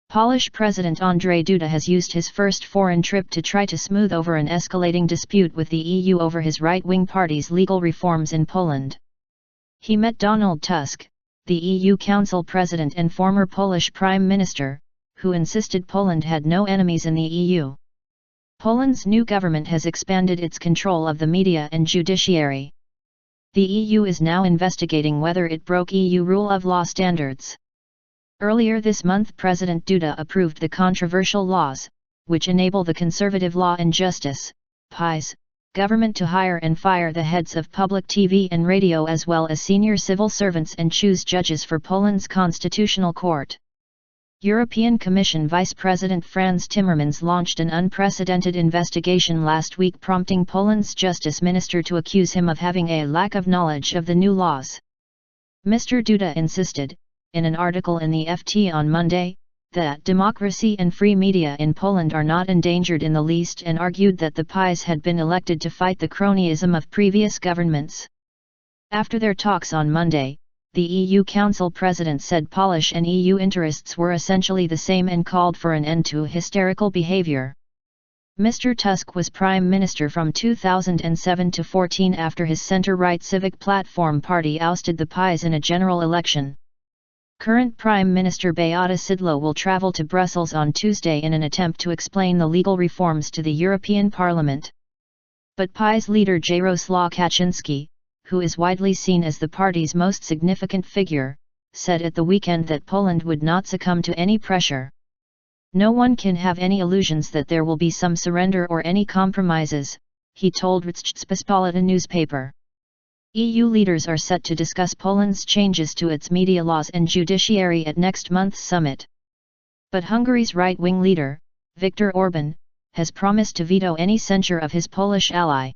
Polish President Andrzej Duda has used his first foreign trip to try to smooth over an escalating dispute with the EU over his right-wing party's legal reforms in Poland. He met Donald Tusk, the EU Council President and former Polish Prime Minister, who insisted Poland had no enemies in the EU. Poland's new government has expanded its control of the media and judiciary. The EU is now investigating whether it broke EU rule of law standards. Earlier this month, President Duda approved the controversial laws, which enable the Conservative Law and Justice (PiS) government to hire and fire the heads of public TV and radio as well as senior civil servants and choose judges for Poland's Constitutional Court. European Commission Vice President Frans Timmermans launched an unprecedented investigation last week, prompting Poland's Justice Minister to accuse him of having a lack of knowledge of the new laws. Mr. Duda insisted, in an article in the FT on Monday, that democracy and free media in Poland are not endangered in the least, and argued that the PiS had been elected to fight the cronyism of previous governments. After their talks on Monday, the EU Council President said Polish and EU interests were essentially the same and called for an end to hysterical behavior. Mr. Tusk was Prime Minister from 2007 to 14 after his centre-right Civic Platform party ousted the PiS in a general election. Current Prime Minister Beata Szydło will travel to Brussels on Tuesday in an attempt to explain the legal reforms to the European Parliament. But PiS leader Jarosław Kaczyński, who is widely seen as the party's most significant figure, said at the weekend that Poland would not succumb to any pressure. No one can have any illusions that there will be some surrender or any compromises, he told Rzeczpospolita newspaper. EU leaders are set to discuss Poland's changes to its media laws and judiciary at next month's summit. But Hungary's right-wing leader, Viktor Orbán, has promised to veto any censure of his Polish ally.